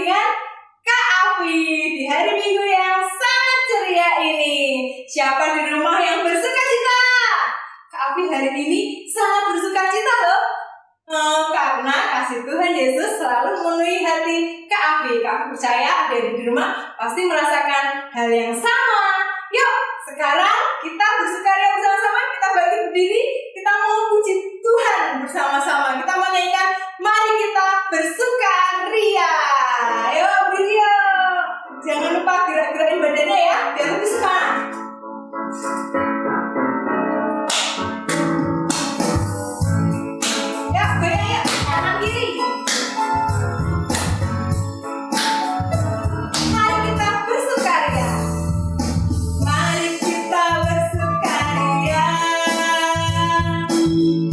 dengan Kak Afi di hari Minggu yang sangat ceria ini. Siapa di rumah yang bersuka cita? Kak Afi hari ini sangat bersuka cita loh. Karena kasih Tuhan Yesus selalu memenuhi hati Kak Afi. Kak Afi percaya adik-adik di rumah pasti merasakan hal yang sama. Yuk, sekarang kita bersukaria bersama-sama. Kita bangkit berdiri. Kita mau puji Tuhan bersama-sama. Kita menyanyikan mari kita bersukaria. Ayo berdiri yuk. Jangan lupa gerak-gerakin badannya ya, biar lebih semangat. Ya, goyang yuk, kanan kiri. Mari kita bersukaria. Mari kita bersukaria.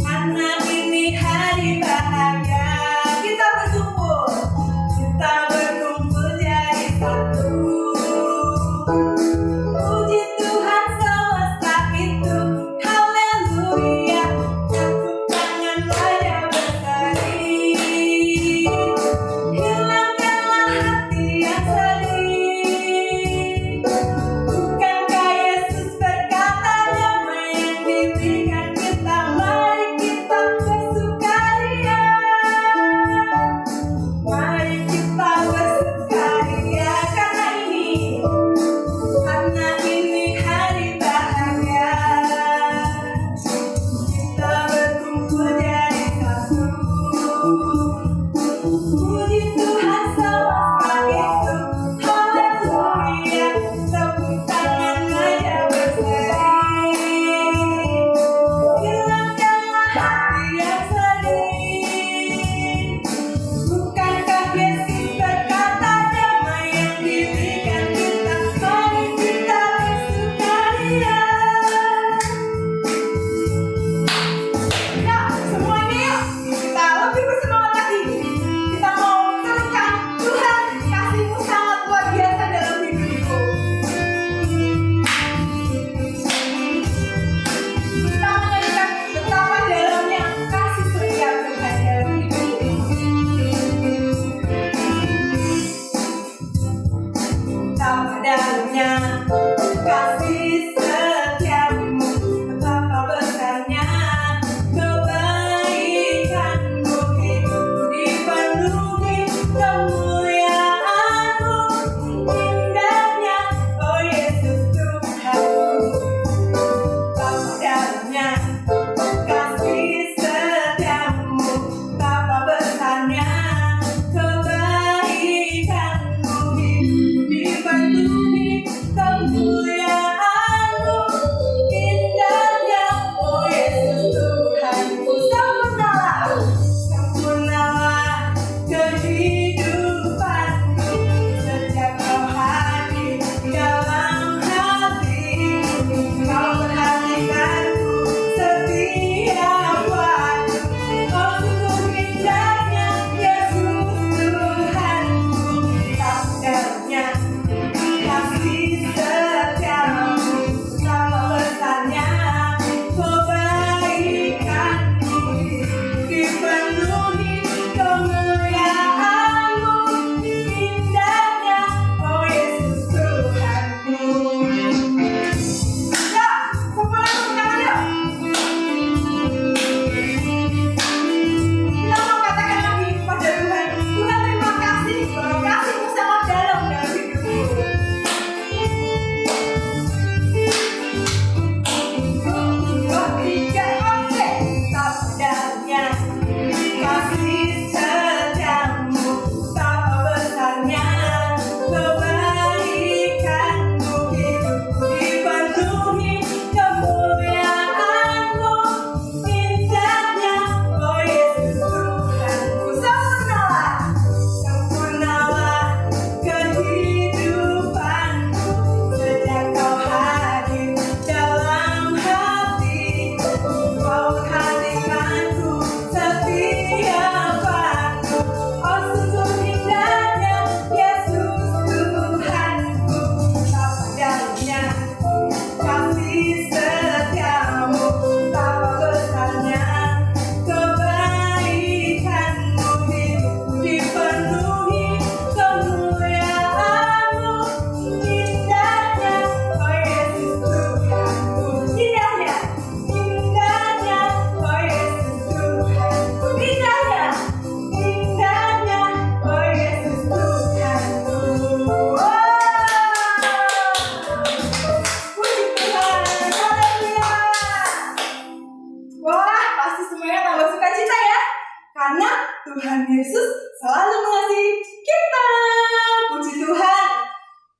Karena ini hari bahagia. Kita bersyukur. Kita bersyukur.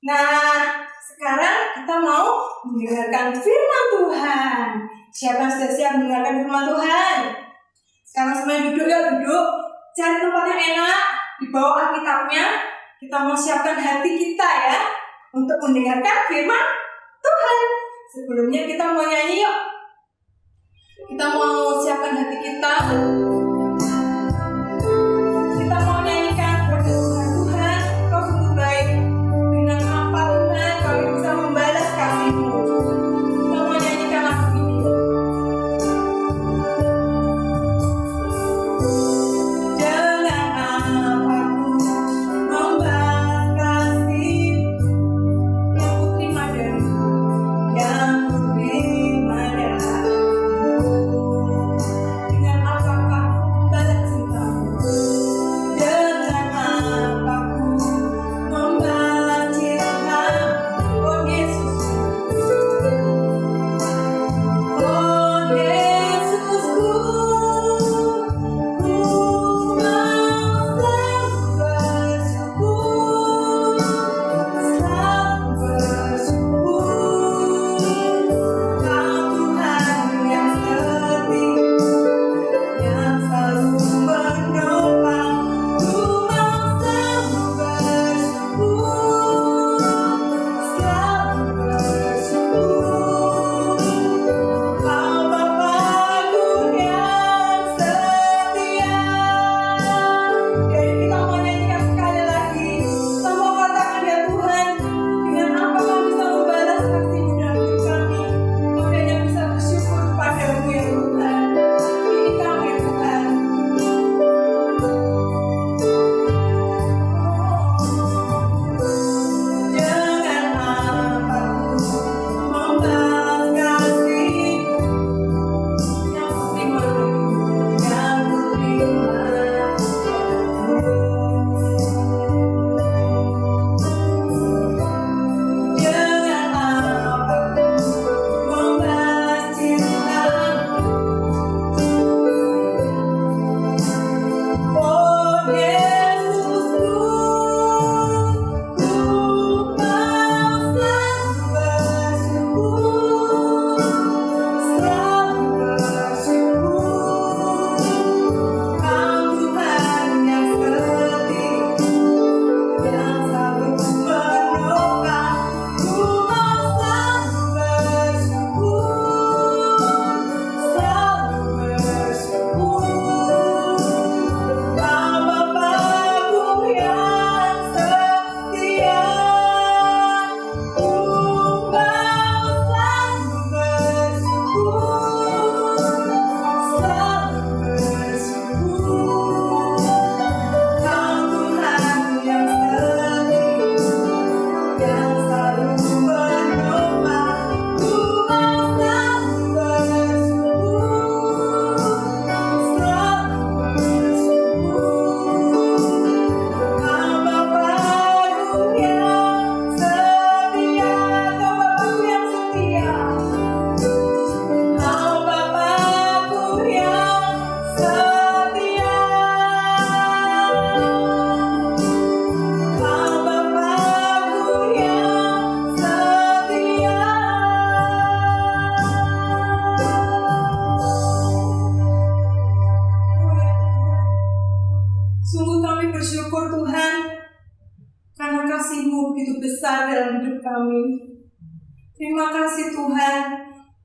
Nah, sekarang kita mau mendengarkan firman Tuhan. Siapa yang sudah siap mendengarkan firman Tuhan? Sekarang semuanya duduk ya, duduk. Cari tempat yang enak, dibawa Alkitabnya. Kita mau siapkan hati kita ya untuk mendengarkan firman Tuhan. Sebelumnya kita mau nyanyi yuk. Kita mau siapkan hati kita. Kita mau nyanyikan kepada Tuhan, Kau sungguh baik. Dengan apa Tuhan Kau bisa membalas kasih-Mu. Kita mau nyanyikan lagu ini. Dengan apa Ku membalas kasih yang Ku terima dari-Mu, yang Ku terima dari-Mu. Dengan apakah Ku membalas cinta-Mu? Dengan apa Ku membalas cinta-Mu? Oh Yesus, oh Yesusku, Ku mau selalu bersyukur, selalu bersyukur. Kau Tuhan yang setia, yang selalu menopang. Ku mau selalu bersyukur, selalu bersyukur. Kau Bapa-Ku yang setia. Jadi kita mau nyanyikan sekali lagi. Kita mau katakan ya Tuhan, dengan apa Kau bisa membalas kasih-Mu dalam hidup kami. Kami hanya bisa bersyukur padamu ya Tuhan. Ini kami Tuhan. Dengan apa Ku membalas kasih yang Ku terima, yang Ku terima. Dengan apa Ku membalas cinta-Mu. Oh Yesusku, Ku mau selalu bersyukur, selalu bersyukur. Kau Tuhan yang setia, yang selalu menopang. Ku mau selalu bersyukur, selalu bersyukur. Kau Bapa-Ku yang setia, Ku mau selalu bersyukur, selalu bersyukur. Kau Tuhan yang setia, yang selalu menopang. Ku mau selalu bersyukur, selalu bersyukur. Kau Bapa-Ku yang setia, Kau Bapa-Ku yang setia. Kau Bapa-Ku yang setia. Kau Bapa-Ku yang setia. Sungguh kami bersyukur Tuhan, karena kasih-Mu begitu besar dalam hidup kami. Terima kasih Tuhan,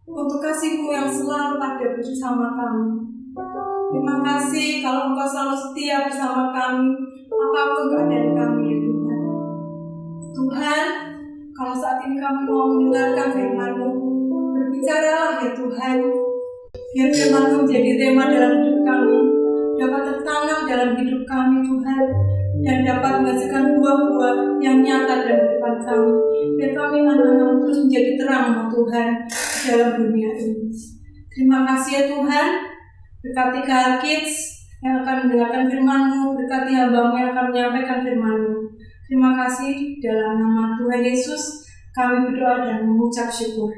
untuk kasih-Mu yang selalu ada bersama kami. Terima kasih kalau Engkau selalu setia bersama kami, apapun keadaan kami ya Tuhan. Tuhan, kalau saat ini kami mau mendengarkan firman-Mu, berbicaralah ya Tuhan. Biar firman-Mu menjadi tema dalam hidup kami, dapat tertanam dalam hidup kami Tuhan, dan dapat menghasilkan buah-buah yang nyata dalam kehidupan kami. Biar kami anak-anak-Mu terus menjadi terang Tuhan di dalam dunia ini. Terima kasih ya Tuhan. Berkati KL Kids yang akan mendengarkan firman-Mu, berkati hamba-Mu yang akan menyampaikan firman-Mu. Terima kasih dalam nama Tuhan Yesus kami berdoa dan mengucap syukur.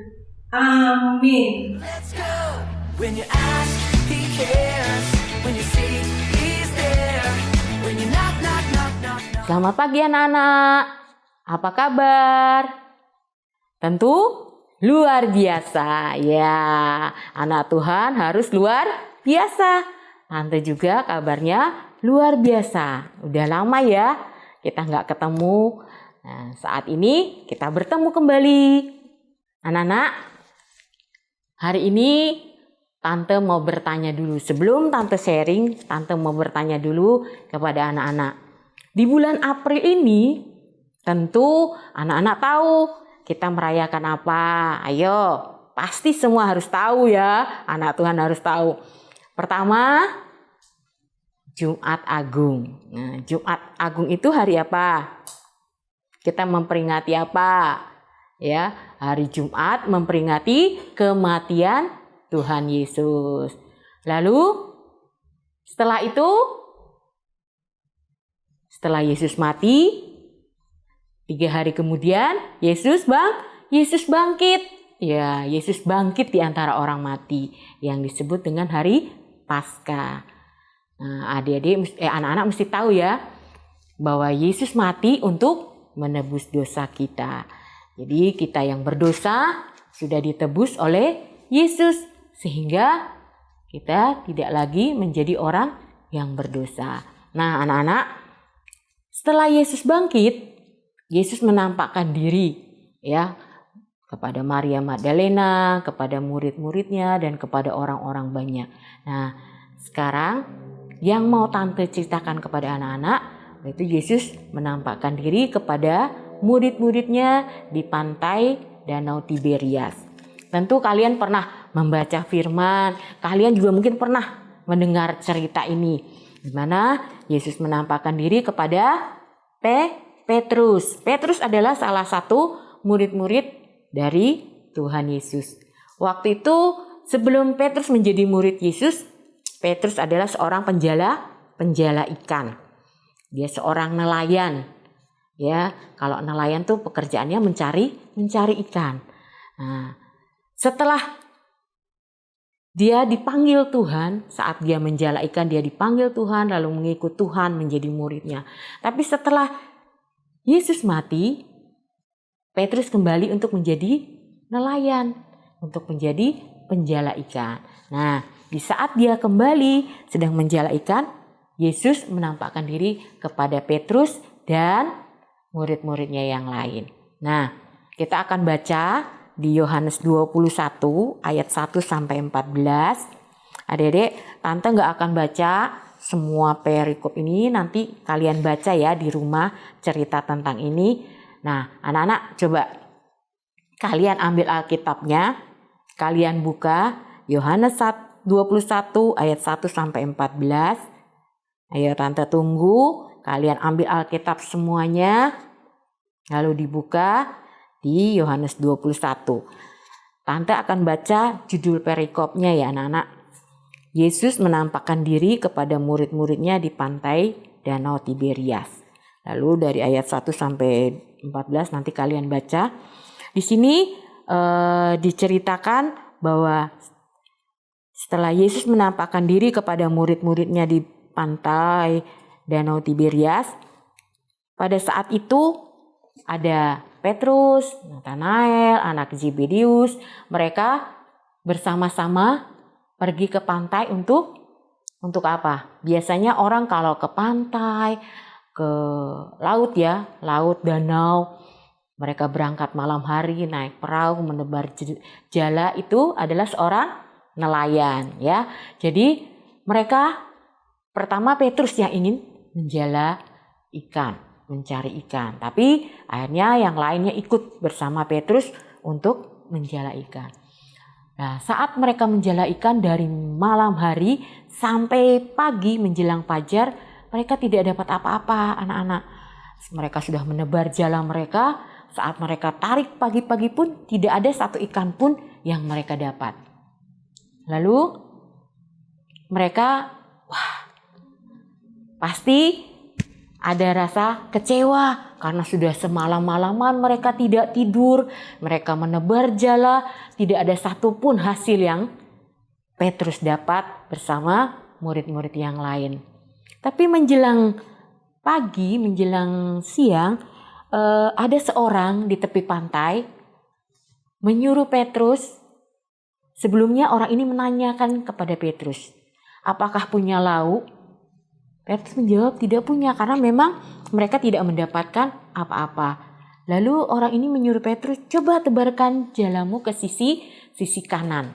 Amin. Let's go. When you ask, He cares. When you seek, He's there. When you knock, knock, knock, knock, knock. Selamat pagi anak-anak. Apa kabar? Tentu luar biasa. Ya, anak Tuhan harus luar biasa. Tante juga kabarnya luar biasa. Udah lama ya kita nggak ketemu. Nah, saat ini kita bertemu kembali. Anak-anak, hari ini Tante mau bertanya dulu. Sebelum Tante sharing, Tante mau bertanya dulu kepada anak-anak. Di bulan April ini, tentu anak-anak tahu kita merayakan apa. Ayo, pasti semua harus tahu ya. Anak Tuhan harus tahu. Pertama, Jumat Agung. Nah, Jumat Agung itu hari apa? Kita memperingati apa? Ya, hari Jumat memperingati kematian Tuhan Yesus. Lalu setelah itu, setelah Yesus mati, 3 hari kemudian Yesus bangkit. Ya, Yesus bangkit di antara orang mati yang disebut dengan hari Paskah. Nah, anak-anak mesti tahu ya bahwa Yesus mati untuk menebus dosa kita. Jadi kita yang berdosa sudah ditebus oleh Yesus sehingga kita tidak lagi menjadi orang yang berdosa. Nah, anak-anak, setelah Yesus bangkit, Yesus menampakkan diri ya kepada Maria Magdalena, kepada murid-muridnya dan kepada orang-orang banyak. Nah, sekarang yang mau Tante ceritakan kepada anak-anak, itu Yesus menampakkan diri kepada murid-muridnya di pantai Danau Tiberias. Tentu kalian pernah membaca firman, kalian juga mungkin pernah mendengar cerita ini, di mana Yesus menampakkan diri kepada Petrus. Petrus adalah salah satu murid-murid dari Tuhan Yesus. Waktu itu sebelum Petrus menjadi murid Yesus, Petrus adalah seorang penjala ikan. Dia seorang nelayan. Ya, kalau nelayan tuh pekerjaannya mencari ikan. Nah, setelah dia dipanggil Tuhan, saat dia menjala ikan dia dipanggil Tuhan lalu mengikut Tuhan menjadi muridnya. Tapi setelah Yesus mati, Petrus kembali untuk menjadi nelayan, untuk menjadi penjala ikan. Nah, di saat dia kembali sedang menjala ikan, Yesus menampakkan diri kepada Petrus dan murid-muridnya yang lain. Nah, kita akan baca di Yohanes 21 ayat 1 sampai 14. Adik-adik, Tante nggak akan baca semua perikop ini, nanti kalian baca ya di rumah cerita tentang ini. Nah, anak-anak coba kalian ambil Alkitabnya, kalian buka Yohanes 21 ayat 1 sampai 14. Ayo Tante tunggu, kalian ambil Alkitab semuanya, lalu dibuka di Yohanes 21. Tante akan baca judul perikopnya ya anak-anak. Yesus menampakkan diri kepada murid-muridnya di pantai Danau Tiberias. Lalu dari ayat 1 sampai 14 nanti kalian baca. Di sini diceritakan bahwa setelah Yesus menampakkan diri kepada murid-muridnya di pantai Danau Tiberias, pada saat itu ada Petrus, Nathanael, anak Zebedeus, mereka bersama-sama pergi ke pantai untuk apa? Biasanya orang kalau ke pantai, ke laut ya, laut, danau, mereka berangkat malam hari naik perahu menebar jala, itu adalah seorang nelayan ya. Jadi mereka pertama Petrus yang ingin menjala ikan, mencari ikan. Tapi akhirnya yang lainnya ikut bersama Petrus untuk menjala ikan. Nah, saat mereka menjala ikan dari malam hari sampai pagi menjelang fajar, mereka tidak dapat apa-apa anak-anak. Mereka sudah menebar jala mereka, saat mereka tarik pagi-pagi pun tidak ada satu ikan pun yang mereka dapat. Lalu mereka, pasti ada rasa kecewa karena sudah semalam-malaman mereka tidak tidur, mereka menebar jala, tidak ada satupun hasil yang Petrus dapat bersama murid-murid yang lain. Tapi menjelang pagi, menjelang siang, ada seorang di tepi pantai menyuruh Petrus. Sebelumnya orang ini menanyakan kepada Petrus, apakah punya lauk? Petrus menjawab tidak punya karena memang mereka tidak mendapatkan apa-apa. Lalu orang ini menyuruh Petrus, coba tebarkan jalamu ke sisi kanan.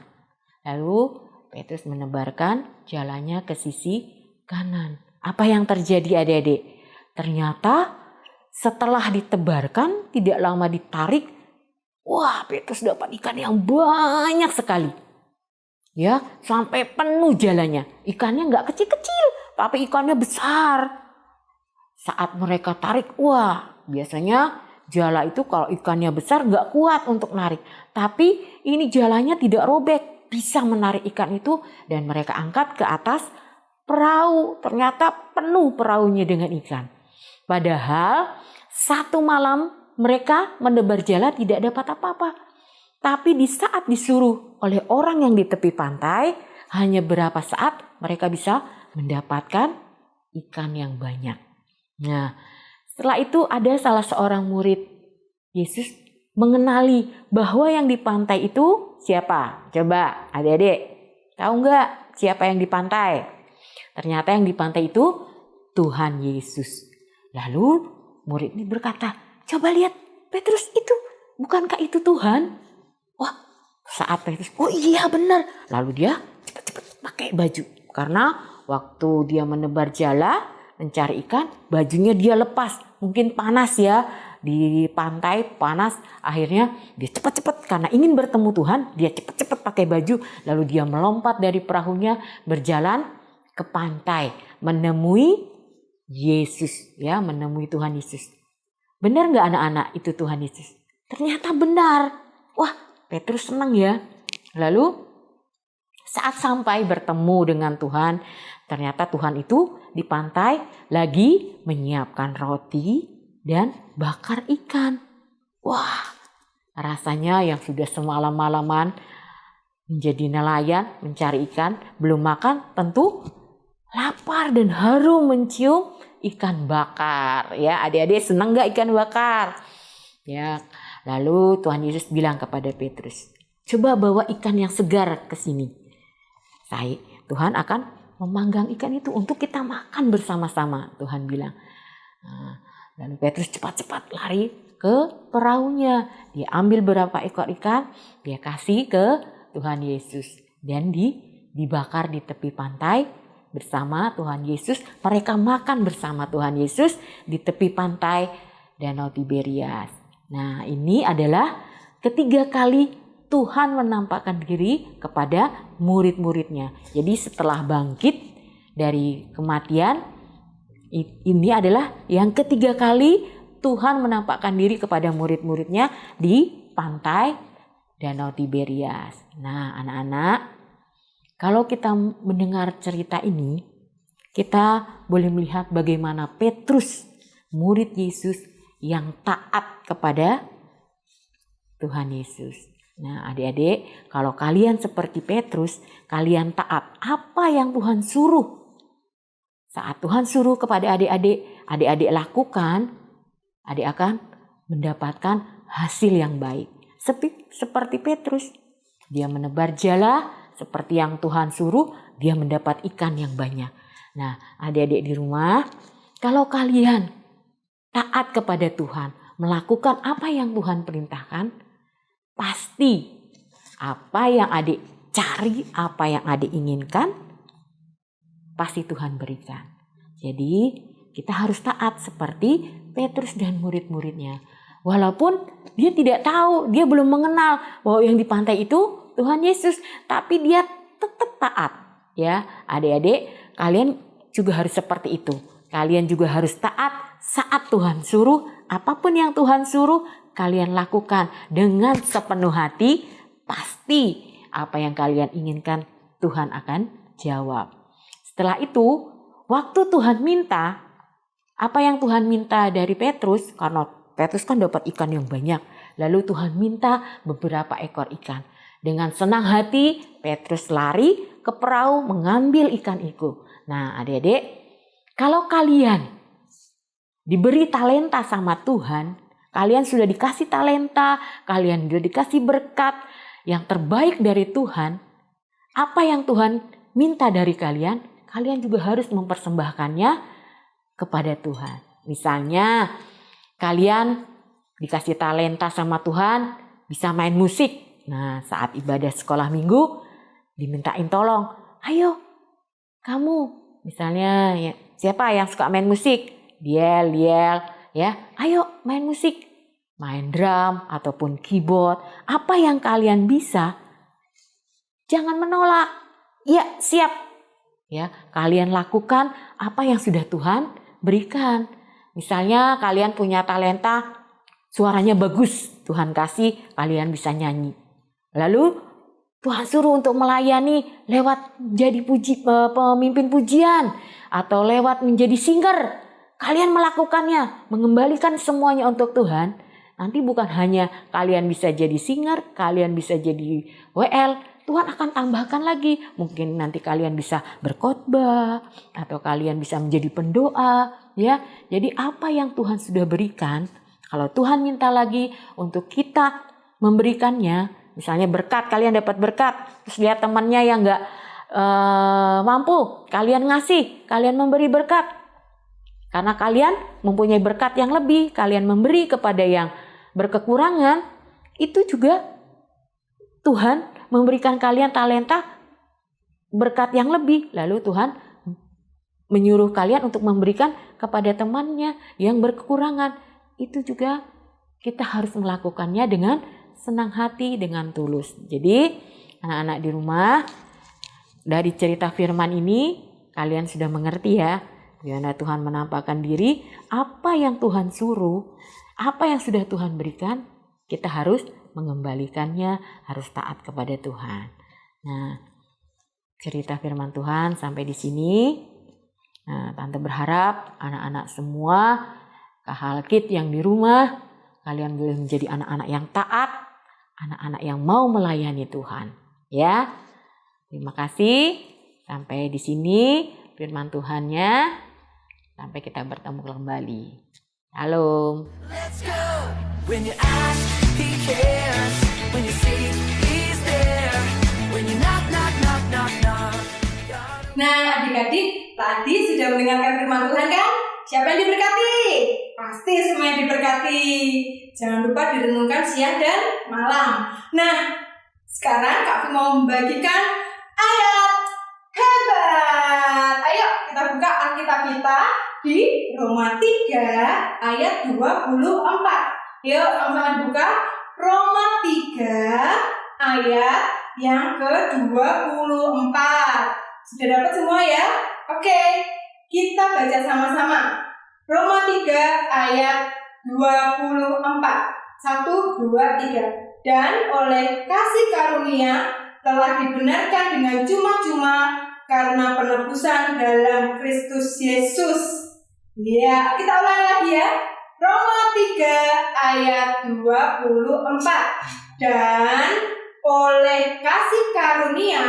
Lalu Petrus menebarkan jalannya ke sisi kanan. Apa yang terjadi adik-adik? Ternyata setelah ditebarkan, tidak lama ditarik, wah, Petrus dapat ikan yang banyak sekali. Ya, sampai penuh jalannya. Ikannya nggak kecil-kecil, tapi ikannya besar. Saat mereka tarik, wah, biasanya jala itu kalau ikannya besar nggak kuat untuk narik. Tapi ini jalanya tidak robek, bisa menarik ikan itu dan mereka angkat ke atas perahu. Ternyata penuh perahunya dengan ikan. Padahal satu malam mereka menebar jala tidak dapat apa-apa. Tapi di saat disuruh oleh orang yang di tepi pantai, hanya berapa saat mereka bisa mendapatkan ikan yang banyak. Nah, setelah itu ada salah seorang murid Yesus mengenali bahwa yang di pantai itu siapa? Coba adik-adik, tahu nggak siapa yang di pantai? Ternyata yang di pantai itu Tuhan Yesus. Lalu murid ini berkata, coba lihat Petrus itu, bukankah itu Tuhan? Wah, saat Petrus, oh iya benar. Lalu dia cepat-cepat pakai baju. Karena waktu dia menebar jala, mencari ikan, bajunya dia lepas. Mungkin panas ya, di pantai panas. Akhirnya dia cepat-cepat karena ingin bertemu Tuhan, dia cepat-cepat pakai baju. Lalu dia melompat dari perahunya, berjalan ke pantai, menemui Yesus, ya, menemui Tuhan Yesus. Benar nggak anak-anak itu Tuhan Yesus? Ternyata benar. Wah, Petrus senang ya. Lalu saat sampai bertemu dengan Tuhan, ternyata Tuhan itu di pantai lagi menyiapkan roti dan bakar ikan. Wah, rasanya yang sudah semalam-malaman menjadi nelayan mencari ikan, belum makan, tentu lapar dan harum mencium ikan bakar. Ya, adik-adik senang gak ikan bakar? Ya, lalu Tuhan Yesus bilang kepada Petrus, coba bawa ikan yang segar ke sini. Tuhan akan memanggang ikan itu untuk kita makan bersama-sama, Tuhan bilang. Nah, lalu Petrus cepat-cepat lari ke perahunya. Dia ambil beberapa ekor ikan, dia kasih ke Tuhan Yesus. Dan dibakar di tepi pantai bersama Tuhan Yesus. Mereka makan bersama Tuhan Yesus di tepi pantai Danau Tiberias. Nah, ini adalah ketiga kali Tuhan menampakkan diri kepada murid-muridnya. Jadi setelah bangkit dari kematian, ini adalah yang ketiga kali Tuhan menampakkan diri kepada murid-muridnya di pantai Danau Tiberias. Nah, anak-anak, kalau kita mendengar cerita ini, kita boleh melihat bagaimana Petrus, murid Yesus yang taat kepada Tuhan Yesus. Nah, adik-adik, kalau kalian seperti Petrus, kalian taat apa yang Tuhan suruh. Saat Tuhan suruh kepada adik-adik lakukan, adik akan mendapatkan hasil yang baik. Seperti Petrus, dia menebar jala seperti yang Tuhan suruh, dia mendapat ikan yang banyak. Nah, adik-adik di rumah, kalau kalian taat kepada Tuhan, melakukan apa yang Tuhan perintahkan, pasti apa yang adik cari, apa yang adik inginkan, pasti Tuhan berikan. Jadi kita harus taat seperti Petrus dan murid-muridnya. Walaupun dia tidak tahu, dia belum mengenal bahwa yang di pantai itu Tuhan Yesus, tapi dia tetap taat. Ya, adik-adik, kalian juga harus seperti itu. Kalian juga harus taat saat Tuhan suruh, apapun yang Tuhan suruh, kalian lakukan dengan sepenuh hati, pasti apa yang kalian inginkan Tuhan akan jawab. Setelah itu, waktu Tuhan minta, apa yang Tuhan minta dari Petrus, karena Petrus kan dapat ikan yang banyak, lalu Tuhan minta beberapa ekor ikan. Dengan senang hati, Petrus lari ke perahu mengambil ikan itu. Nah, adik-adik, kalau kalian diberi talenta sama Tuhan, kalian sudah dikasih talenta, kalian sudah dikasih berkat yang terbaik dari Tuhan. Apa yang Tuhan minta dari kalian, kalian juga harus mempersembahkannya kepada Tuhan. Misalnya, kalian dikasih talenta sama Tuhan, bisa main musik. Nah, saat ibadah sekolah minggu, dimintain tolong. Ayo, kamu, misalnya ya, siapa yang suka main musik? Diel, ya, ayo main musik. Main drum ataupun keyboard. Apa yang kalian bisa, jangan menolak. Ya, siap. Ya, kalian lakukan apa yang sudah Tuhan berikan. Misalnya kalian punya talenta, suaranya bagus, Tuhan kasih, kalian bisa nyanyi. Lalu Tuhan suruh untuk melayani lewat jadi pemimpin pujian atau lewat menjadi singer. Kalian melakukannya, mengembalikan semuanya untuk Tuhan. Nanti bukan hanya kalian bisa jadi singer, kalian bisa jadi WL, Tuhan akan tambahkan lagi. Mungkin nanti kalian bisa berkhotbah atau kalian bisa menjadi pendoa, ya. Jadi apa yang Tuhan sudah berikan, kalau Tuhan minta lagi untuk kita memberikannya, misalnya berkat, kalian dapat berkat, terus lihat temannya yang nggak mampu, kalian ngasih, kalian memberi berkat. Karena kalian mempunyai berkat yang lebih, kalian memberi kepada yang berkekurangan, itu juga Tuhan memberikan kalian talenta berkat yang lebih. Lalu Tuhan menyuruh kalian untuk memberikan kepada temannya yang berkekurangan. Itu juga kita harus melakukannya dengan senang hati, dengan tulus. Jadi anak-anak di rumah, dari cerita firman ini kalian sudah mengerti ya, bagaimana Tuhan menampakkan diri, apa yang Tuhan suruh, apa yang sudah Tuhan berikan, kita harus mengembalikannya, harus taat kepada Tuhan. Nah, cerita firman Tuhan sampai di sini. Nah, Tante berharap anak-anak semua Kahalkit yang di rumah, kalian boleh menjadi anak-anak yang taat, anak-anak yang mau melayani Tuhan. Ya, terima kasih. Sampai di sini firman Tuhannya. Sampai kita bertemu kembali. Shalom. Let's go. When you ask, he cares. When you seek, he's there. When you knock, knock, knock, knock, knock. Nah, adik-adik, tadi sudah mendengarkan firman Tuhan kan? Siapa yang diberkati? Pasti semua yang diberkati. Jangan lupa direnungkan siang dan malam. Nah, sekarang Kak Fi mau membagikan ayat hebat. Ayo kita buka Alkitab kita di Roma 3 ayat 24. Yuk sama-sama buka Roma 3 ayat yang ke-24. Sudah dapat semua ya? Oke, kita baca sama-sama. Roma 3 ayat 24. 1, 2, 3. Dan oleh kasih karunia telah dibenarkan dengan cuma-cuma karena penebusan dalam Kristus Yesus. Ya, kita ulang lagi ya. Roma 3 ayat 24. Dan oleh kasih karunia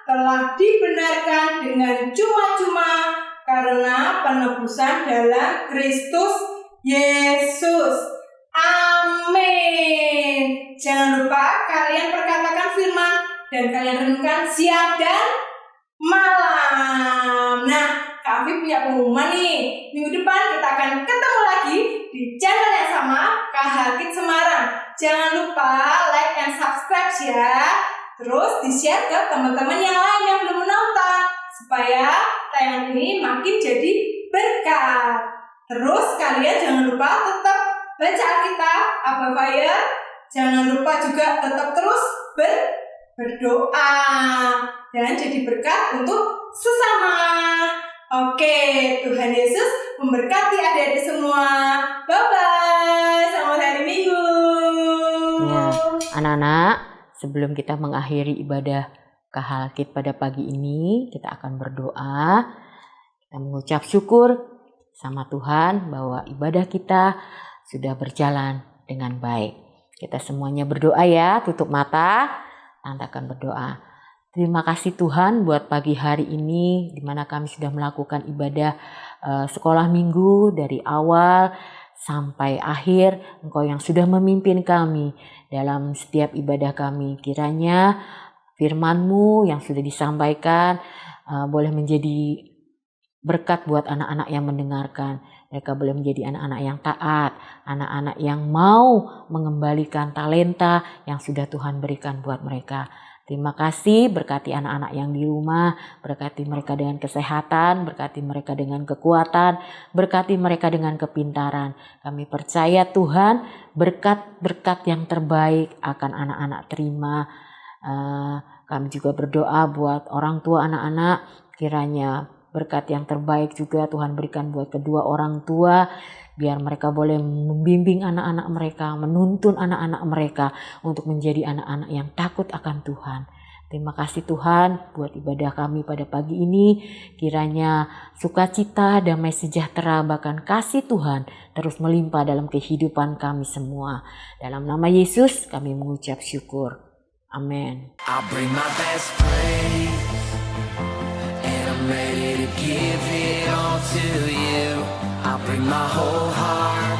telah dibenarkan dengan cuma-cuma karena penebusan dalam Kristus Yesus. Amin. Jangan lupa kalian perkatakan firman dan kalian renungkan siang dan malam. Nah, Kak Afi punya pengumuman nih. Minggu depan kita akan ketemu lagi di channel yang sama, Kahalkit Semarang. Jangan lupa like and subscribe ya. Terus di-share ke teman-teman yang lain yang belum menonton supaya tayangan ini makin jadi berkat. Terus kalian jangan lupa tetap baca Alkitab, Abba Fire. Jangan lupa juga tetap terus berdoa dan jadi berkat untuk sesama. Oke, Tuhan Yesus memberkati adik-adik semua. Bye-bye, selamat hari Minggu. Ya, anak-anak, sebelum kita mengakhiri ibadah Kahalkit pada pagi ini, kita akan berdoa. Kita mengucap syukur sama Tuhan bahwa ibadah kita sudah berjalan dengan baik. Kita semuanya berdoa ya, tutup mata, Tante akan berdoa. Terima kasih Tuhan buat pagi hari ini di mana kami sudah melakukan ibadah sekolah minggu dari awal sampai akhir. Engkau yang sudah memimpin kami dalam setiap ibadah kami. Kiranya firman-Mu yang sudah disampaikan boleh menjadi berkat buat anak-anak yang mendengarkan. Mereka boleh menjadi anak-anak yang taat, anak-anak yang mau mengembalikan talenta yang sudah Tuhan berikan buat mereka. Terima kasih, berkati anak-anak yang di rumah, berkati mereka dengan kesehatan, berkati mereka dengan kekuatan, berkati mereka dengan kepintaran. Kami percaya Tuhan berkat-berkat yang terbaik akan anak-anak terima. Kami juga berdoa buat orang tua anak-anak, kiranya berkat yang terbaik juga Tuhan berikan buat kedua orang tua, biar mereka boleh membimbing anak-anak mereka, menuntun anak-anak mereka untuk menjadi anak-anak yang takut akan Tuhan. Terima kasih Tuhan buat ibadah kami pada pagi ini. Kiranya sukacita, damai sejahtera, bahkan kasih Tuhan terus melimpah dalam kehidupan kami semua. Dalam nama Yesus kami mengucap syukur. Amin. I'll bring my best praise, and I'm ready to give it all to you. I'll bring my whole heart,